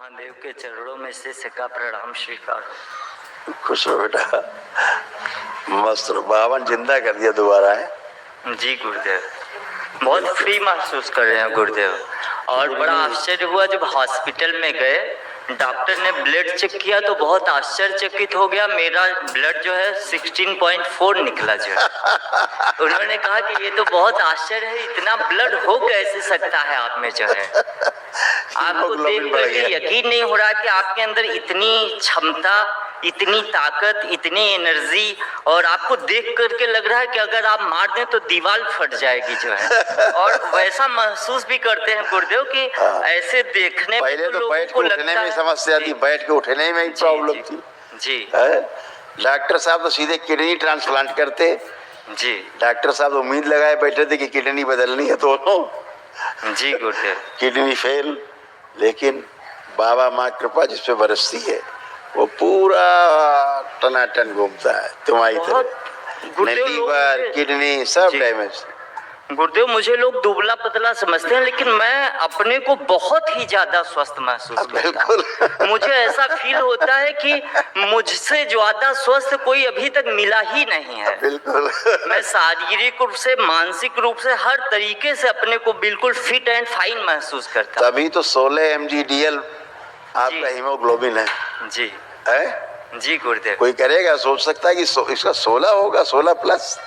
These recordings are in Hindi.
महादेव के चरणों में से सिक्का प्रणाम स्वीकार। खुश हो बेटा, मस्त रहो। बावन जिंदा कर दिया दोबारा है जी गुरुदेव, बहुत फ्री महसूस कर रहे हैं गुरुदेव। और बड़ा आश्चर्य हुआ जब हॉस्पिटल में गए, डॉक्टर ने ब्लड चेक किया तो बहुत आश्चर्यचकित हो गया। मेरा ब्लड जो है 16.4 निकला जो है। उन्होंने कहा कि ये तो बहुत आश्चर्य है, इतना ब्लड हो कैसे सकता है आप में जो है। आपको देख करके यकीन नहीं हो रहा कि आपके अंदर इतनी क्षमता, इतनी ताकत, इतनी एनर्जी, और आपको देख करके लग रहा है कि अगर आप मार दें तो दीवार फट जाएगी जो है। और वैसा महसूस भी करते हैं गुरुदेव कि ऐसे देखने पहले तो बैठ के उठने में समस्या थी, बैठ के उठने में ही प्रॉब्लम थी जी। डॉक्टर साहब तो सीधे किडनी ट्रांसप्लांट करते जी। डॉक्टर साहब उम्मीद लगाए बैठे थे कि किडनी बदलनी है दोनों जी गुरुदेव। किडनी फेल, लेकिन बाबा माँ कृपा जिस पे बरसती है वो पूरा टनाटन घूमता है तुम्हारी तरह। लीवर, किडनी सब डैमेज। गुरुदेव, मुझे लोग दुबला पतला समझते हैं, लेकिन मैं अपने को बहुत ही ज्यादा स्वस्थ महसूस करता हूं। मुझे ऐसा फील होता है कि मुझसे ज्यादा स्वस्थ कोई अभी तक मिला ही नहीं है। बिल्कुल। मैं शारीरिक रूप से, मानसिक रूप से, हर तरीके से अपने को बिल्कुल फिट एंड फाइन महसूस करता हूं। तभी तो 16 mg/dl आपका हीमोग्लोबिन है जी है जी गुरुदेव। कोई करेगा सोच सकता है कि इसका 16 होगा, 16+।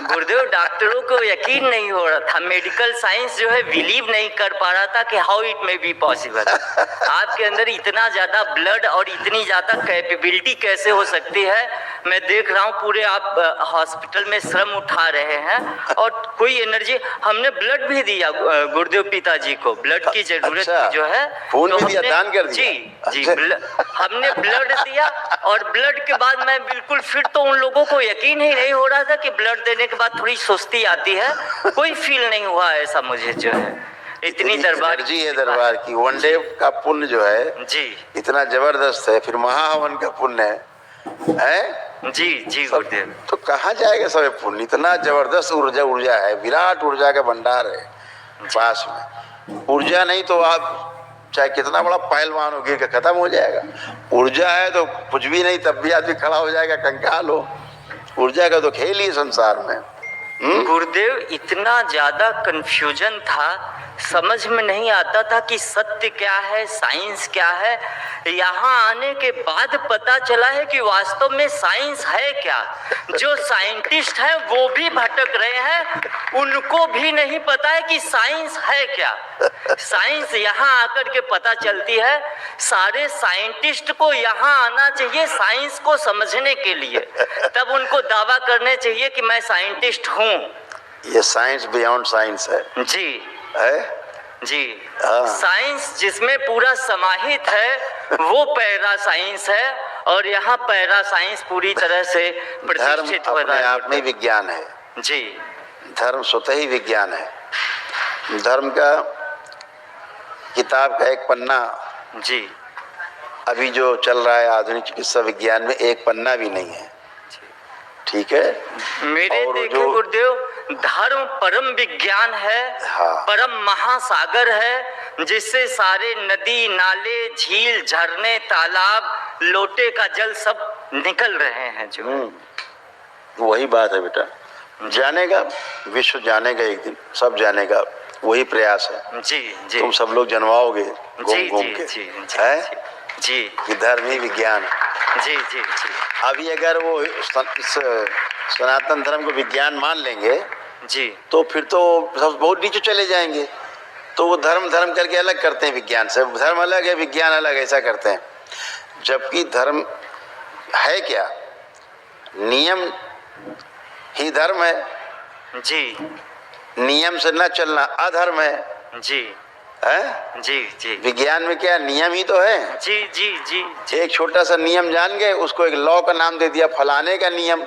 गुरुदेव, डॉक्टरों को यकीन नहीं हो रहा था, मेडिकल साइंस जो है बिलीव नहीं कर पा रहा था कि how it may be possible. आपके अंदर इतना ज्यादा ब्लड और इतनी ज्यादा कैपेबिलिटी कैसे हो सकती है। मैं देख रहा हूँ पूरे आप हॉस्पिटल में श्रम उठा रहे हैं और कोई एनर्जी। हमने ब्लड भी दिया गुरुदेव पिताजी को, ब्लड की जरूरत अच्छा, जो है खून तो भी दिया, दान कर दिया। जी हमने ब्लड दिया और ब्लड के बाद मैं बिल्कुल फिट। तो उन लोगों को यकीन ही नहीं हो रहा था कि ब्लड देने के बाद थोड़ी सुस्ती आती है, कोई फील नहीं हुआ ऐसा मुझे जो है। इतनी दरबार जी है दरबार की। वनडे का पुण्य जो है जी इतना जबरदस्त है, फिर महाहवन का पुण्य है जी जी गुरुदेव। तो कहाँ जाएगा सब पुण्य। इतना जबरदस्त ऊर्जा है, विराट ऊर्जा का भंडार है पास में। ऊर्जा नहीं तो आप चाहे कितना बड़ा पहलवान हो, गिर के खत्म हो जाएगा। ऊर्जा है तो कुछ भी नहीं, तब भी आदमी खड़ा हो जाएगा, कंकाल हो। ऊर्जा का तो खेल ही संसार में। गुरुदेव, इतना ज्यादा कंफ्यूजन था, समझ में नहीं आता था कि सत्य क्या है, साइंस क्या है। यहाँ आने के बाद पता चला है कि वास्तव में साइंस है क्या। जो साइंटिस्ट हैं वो भी भटक रहे हैं, उनको भी नहीं पता है कि साइंस है क्या। साइंस यहाँ आकर के पता चलती है। सारे साइंटिस्ट को यहाँ आना चाहिए साइंस को समझने के लिए, तब उनको दावा करने चाहिए कि मैं साइंटिस्ट हूँ। ये साइंस बियॉन्ड साइंस है जी है जी। साइंस जिसमें पूरा समाहित है वो पैरा साइंस है, और यहाँ पैरा साइंस पूरी तरह से प्रतिष्ठित हो रहा है। आप में विज्ञान है जी। धर्म स्वतः ही विज्ञान है। धर्म का किताब का एक पन्ना जी अभी जो चल रहा है आधुनिक चिकित्सा विज्ञान में एक पन्ना भी नहीं है। ठीक है, मेरे देखे गुरुदेव, धर्म परम विज्ञान है। हाँ। परम महासागर है जिससे सारे नदी, नाले, झील, झरने, तालाब, लोटे का जल सब निकल रहे हैं जो वही बात है बेटा। जानेगा विश्व, जानेगा एक दिन, सब जानेगा। वही प्रयास है जी जी। तुम सब लोग जनवाओगे घूम के है जी कि धर्म ही विज्ञान है। जी जी जी। अभी अगर वो इस सनातन धर्म को विज्ञान मान लेंगे जी तो फिर तो सब बहुत नीचे चले जाएंगे। तो वो धर्म करके अलग करते हैं विज्ञान से। धर्म अलग है, विज्ञान अलग, ऐसा करते हैं। जबकि धर्म है क्या? नियम ही धर्म है जी। नियम से न चलना अधर्म है जी है जी जी। विज्ञान में क्या नियम ही तो है। जी जी जी जी। एक छोटा सा नियम जान गए, उसको एक लॉ का नाम दे दिया, फलाने का नियम।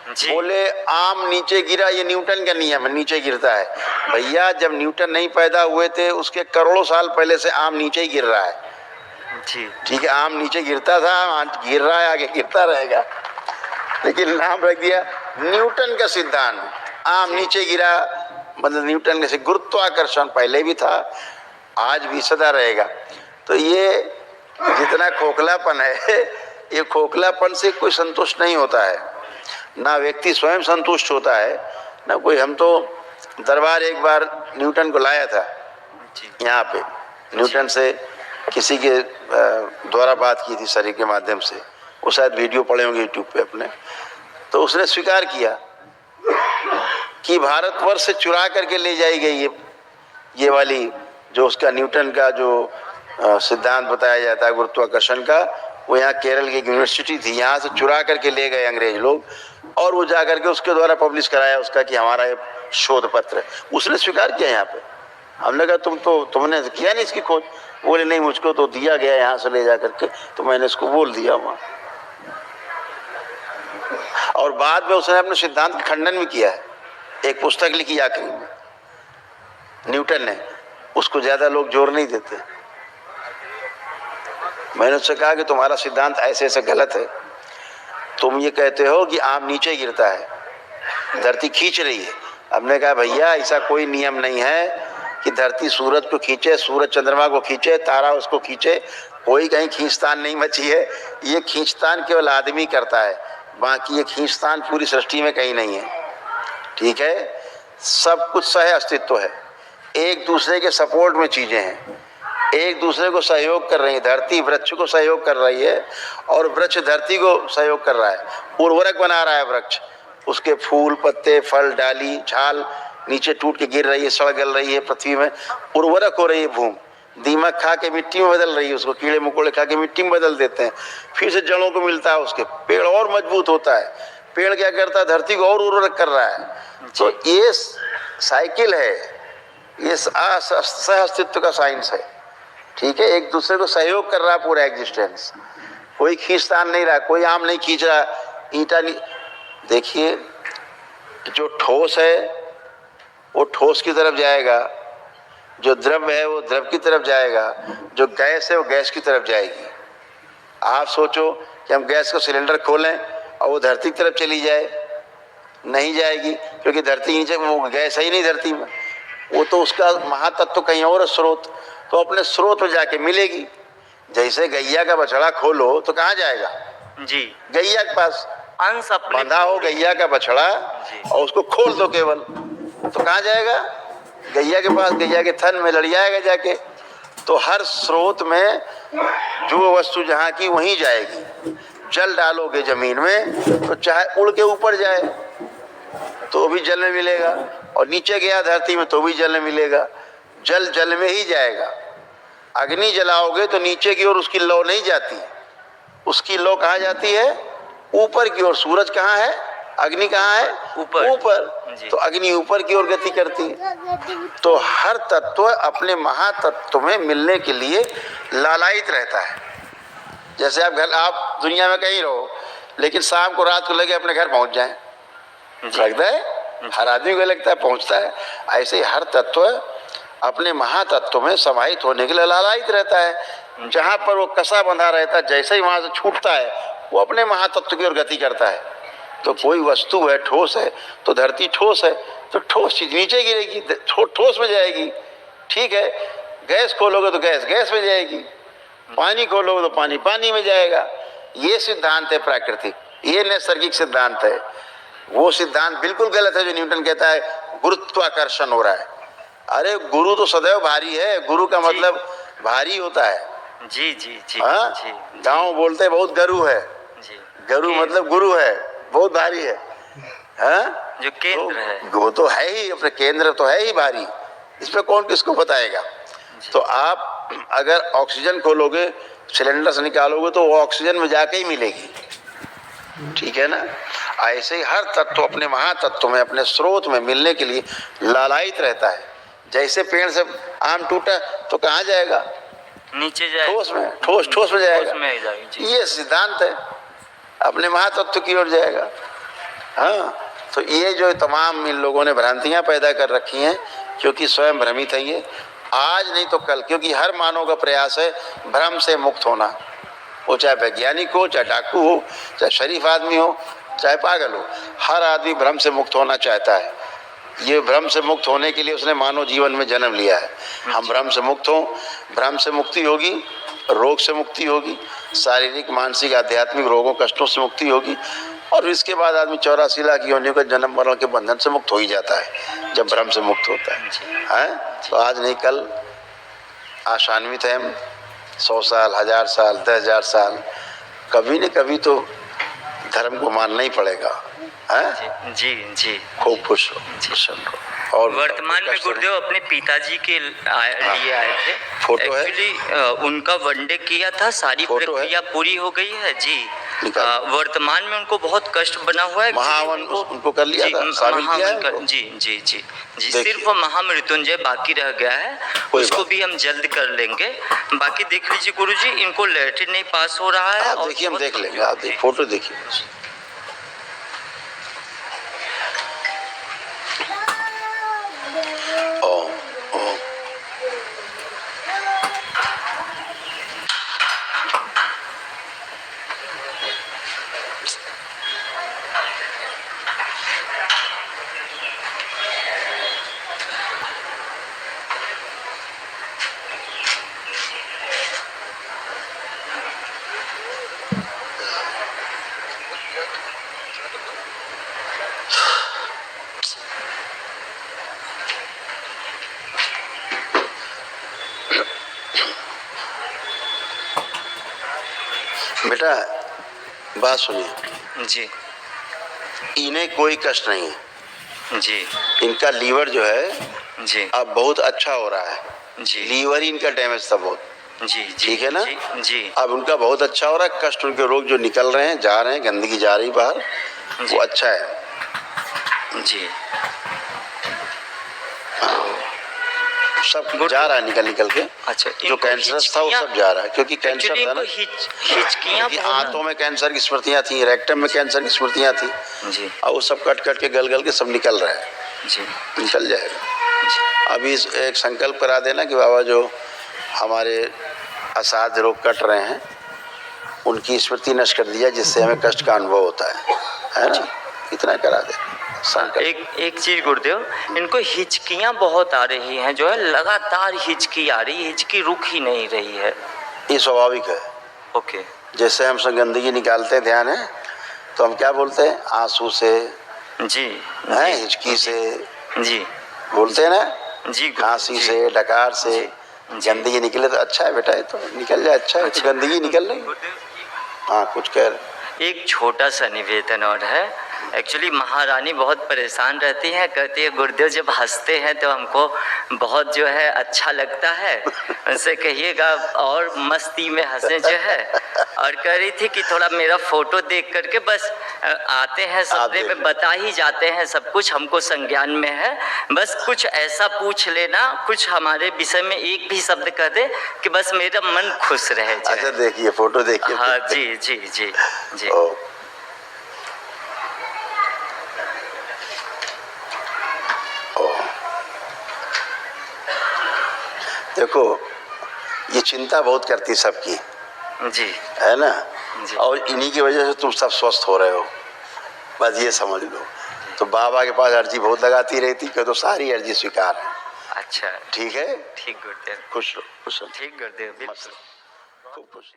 बोले आम नीचे गिरा, ये न्यूटन का नियम है, नीचे गिरता है। भैया जब न्यूटन नहीं पैदा हुए थे उसके करोड़ों साल पहले से आम नीचे ही गिर रहा है जी। ठीक है, आम नीचे गिरता था, आज गिर रहा है, आगे गिरता रहेगा। लेकिन नाम रख दिया न्यूटन का सिद्धांत। आम नीचे गिरा मतलब न्यूटन के से गुरुत्वाकर्षण पहले भी था, आज भी सदा रहेगा। तो ये इतना खोखलापन है, ये खोखलापन से कोई संतुष्ट नहीं होता है, ना व्यक्ति स्वयं संतुष्ट होता है ना कोई। हम तो दरबार एक बार न्यूटन को लाया था यहाँ पे, न्यूटन से किसी के द्वारा बात की थी शरीर के माध्यम से, वो शायद वीडियो पड़े होंगे यूट्यूब पे अपने। तो उसने स्वीकार किया कि भारतवर्ष से चुरा करके ले जाई गई ये वाली जो उसका न्यूटन का जो सिद्धांत बताया जाता है गुरुत्वाकर्षण का, वो यहाँ केरल की यूनिवर्सिटी थी, यहाँ से चुरा करके ले गए अंग्रेज लोग, और वो जा करके उसके द्वारा पब्लिश कराया उसका कि हमारा ये शोध पत्र है। उसने स्वीकार किया यहाँ पे। हमने कहा तुमने किया नहीं इसकी खोज? बोले नहीं, मुझको तो दिया गया यहाँ से ले जा करके, तो मैंने इसको बोल दिया वहाँ। और बाद में उसने अपने सिद्धांत का खंडन भी किया है, एक पुस्तक लिखी आखिरी में न्यूटन ने, उसको ज्यादा लोग जोर नहीं देते। मैंने उससे कहा कि तुम्हारा सिद्धांत ऐसे ऐसे गलत है, तुम ये कहते हो कि आम नीचे गिरता है, धरती खींच रही है। हमने कहा भैया ऐसा कोई नियम नहीं है कि धरती सूरज को खींचे, सूरज चंद्रमा को खींचे, तारा उसको खींचे, कोई कहीं खींचतान नहीं मची है। ये खींचतान केवल आदमी करता है, बाकी ये खींचतान पूरी सृष्टि में कहीं नहीं है। ठीक है, सब कुछ सह अस्तित्व है, एक दूसरे के सपोर्ट में चीजें हैं, एक दूसरे को सहयोग कर रही है। धरती वृक्ष को सहयोग कर रही है और वृक्ष धरती को सहयोग कर रहा है, उर्वरक बना रहा है वृक्ष, उसके फूल पत्ते फल डाली छाल नीचे टूट के गिर रही है, सड़ गल रही है पृथ्वी में, उर्वरक हो रही है भूमि। दीमक खा के मिट्टी में बदल रही है, उसको कीड़े मकोड़े खा के मिट्टी में बदल देते हैं, फिर से जड़ों को मिलता है, उसके पेड़ और मजबूत होता है। पेड़ क्या करता है? धरती को और उर्वरक कर रहा है। तो ये साइकिल है, ये सह अस्तित्व का साइंस है। ठीक है, एक दूसरे को सहयोग कर रहा है पूरा एग्जिस्टेंस, कोई खींचतान नहीं रहा, कोई आम नहीं खींच रहा, ईंटा नहीं। देखिए जो ठोस है वो ठोस की तरफ जाएगा, जो द्रव है वो द्रव की तरफ जाएगा, जो गैस है वो गैस की तरफ जाएगी। आप सोचो कि हम गैस का सिलेंडर खोलें और वो धरती की तरफ चली जाए, नहीं जाएगी, क्योंकि धरती नीचे वो गैस है ही नहीं धरती में, वो तो उसका महातत्व कहीं और है, स्रोत, तो अपने स्रोत में जाके मिलेगी। जैसे गैया का बछड़ा खोलो तो कहाँ जाएगा? जी, गैया के पास अंश बंधा हो गैया का बछड़ा और उसको खोल दो केवल, तो कहाँ जाएगा? गैया के पास, गैया के थन में लड़ जाएगा जाके। तो हर स्रोत में जो वस्तु जहाँ की वहीं जाएगी। जल डालोगे जमीन में तो चाहे उड़ के ऊपर जाए तो भी जल में मिलेगा, और नीचे गया धरती में तो भी जल में मिलेगा। जल जल में ही जाएगा। अग्नि जलाओगे तो नीचे की ओर उसकी लौ नहीं जाती, उसकी लौ कहाँ जाती है? ऊपर की ओर। सूरज कहाँ है? अग्नि कहाँ है? ऊपर। ऊपर। तो अग्नि ऊपर की ओर गति करती है। तो हर तत्व अपने महातत्व में मिलने के लिए लालायित रहता है। जैसे आप दुनिया में कहीं रहो, लेकिन शाम को रात को लगे अपने घर पहुंच जाएं, लगता है? हर आदमी को लगता है, पहुंचता है। ऐसे ही हर तत्व अपने महातत्व में समाहित होने के लिए लालायित रहता है। जहां पर वो कसा बंधा रहता है, जैसे ही वहां से छूटता है वो अपने महातत्व की ओर गति करता है। तो कोई वस्तु है, ठोस है, तो धरती ठोस है, तो ठोस चीज नीचे गिरेगी, ठोस में जाएगी। ठीक है, गैस खोलोगे तो गैस गैस में जाएगी, पानी खोलोगे तो पानी पानी में जाएगा। ये सिद्धांत है प्राकृतिक, ये नैसर्गिक सिद्धांत है। वो सिद्धांत बिल्कुल गलत है जो न्यूटन कहता है गुरुत्वाकर्षण हो रहा है। अरे गुरु तो सदैव भारी है, गुरु का मतलब भारी होता है। जी जी जी। गाँव बोलते बहुत गरु है, गरु मतलब गुरु है, बहुत भारी है। जो केंद्र है वो तो है ही, अपने केंद्र तो है ही भारी, इस पे कौन किसको बताएगा। तो आप अगर ऑक्सीजन खोलोगे, सिलेंडर से निकालोगे तो वो ऑक्सीजन में जाके ही मिलेगी। ठीक है ना? ऐसे ही हर तत्व अपने महातत्व में, अपने स्रोत में मिलने के लिए लालायित रहता है। जैसे पेड़ से आम टूटा तो कहाँ जाएगा? नीचे जाएगा, ठोस में, ठोस में जाएगा। ये सिद्धांत है, अपने महातत्व की ओर जाएगा। हाँ, तो ये जो तमाम इन लोगों ने भ्रांतियां पैदा कर रखी हैं, क्योंकि स्वयं भ्रमित है ये, आज नहीं तो कल, क्योंकि हर मानव का प्रयास है भ्रम से मुक्त होना। वो चाहे वैज्ञानिक हो, चाहे डाकू हो, चाहे शरीफ आदमी हो, चाहे पागल हो, हर आदमी भ्रम से मुक्त होना चाहता है। ये भ्रम से मुक्त होने के लिए उसने मानव जीवन में जन्म लिया है। हम भ्रम से मुक्त हों, भ्रम से मुक्ति होगी रोग से मुक्ति होगी, शारीरिक मानसिक आध्यात्मिक रोगों कष्टों से मुक्ति होगी, और इसके बाद आदमी 84 लाख योनियों के जन्म मरण के बंधन से मुक्त हो ही जाता है जब भ्रम से मुक्त होता है। तो आज नहीं कल आशान्वित है हम 100 साल 1000 साल 10,000 साल, कभी न कभी तो धर्म को मानना ही पड़ेगा। है जी जी खूब खुश हो। और वर्तमान में गुरुदेव अपने पिताजी के लिए आए थे। फोटो है? एक्चुअली उनका वनडे किया था, सारी प्रक्रिया पूरी हो गई है जी। वर्तमान में उनको बहुत कष्ट बना हुआ है। महावन उनको कर लिया था, शामिल किया है उनको? जी जी जी जी, सिर्फ महामृत्युंजय बाकी रह गया है, उसको भी हम जल्द कर लेंगे। बाकी देख लीजिए गुरुजी, इनको लेटर नहीं पास हो रहा है। और देखिए हम देख लेंगे, आप फोटो देखिए। बेटा बात सुनिए जी, इन्हें कोई कष्ट नहीं है जी, इनका लीवर जो है जी, अब बहुत अच्छा हो रहा है जी, लीवर ही इनका डैमेज था बहुत। जी, ठीक है ना? जी, जी, अब उनका बहुत अच्छा हो रहा है, कष्ट उनके रोग जो निकल रहे हैं, जा रहे हैं, गंदगी जा रही बाहर, वो अच्छा है जी। सब जा रहा है निकल के। अच्छा, जो कैंसर था वो सब जा रहा है, क्योंकि कैंसर था ना, हिचकियां आंतों में कैंसर की स्मृतियां थी, रेक्टम में कैंसर की स्मृतियां थी जी, और वो सब कट के गल के सब निकल रहा है जी, निकल जाएगा। अभी एक संकल्प करा देना कि बाबा जो हमारे असाध्य रोग कट रहे हैं उनकी स्मृति नष्ट कर दिया, जिससे हमें कष्ट का अनुभव होता है ना, इतना करा देना। एक चीज गुरुदेव, इनको हिचकियां बहुत आ रही हैं, जो है लगातार हिचकी आ रही है, हिचकी रुक ही नहीं रही है। ये स्वाभाविक है। ओके। जैसे हम सब गंदगी निकालते हैं, ध्यान है, तो हम क्या बोलते हैं? आंसू से, जी, हिचकी से, जी बोलते हैं ना, जी, खांसी से, डकार से गंदगी निकले तो अच्छा है बेटा, ये तो निकल जाए, अच्छा है। तो गंदगी निकल रही। हाँ कुछ कह रहे। एक छोटा सा निवेदन और है। एक्चुअली महारानी बहुत परेशान रहती हैं, कहती है गुरुदेव जब हंसते हैं तो हमको बहुत जो है अच्छा लगता है, उनसे कहिएगा और मस्ती में हंसे जो है। और कह रही थी कि थोड़ा मेरा फोटो देख करके बस आते हैं सपने में, बता ही जाते हैं सब कुछ, हमको संज्ञान में है, बस कुछ ऐसा पूछ लेना, कुछ हमारे विषय में एक भी शब्द कह दे कि बस मेरा मन खुश रहे। अच्छा देखिए फोटो देखिए। हाँ जी जी जी जी। देखो ये चिंता बहुत करती सबकी जी, है ना जी। और इन्हीं की वजह से तुम सब स्वस्थ हो रहे हो, बस ये समझ लो। तो बाबा के पास अर्जी बहुत लगाती रहती कि तो सारी अर्जी स्वीकार है। अच्छा ठीक है, ठीक गुरुदेव, खुश रहो, खुश रहो। ठीक गुरुदेव, खूब खुश।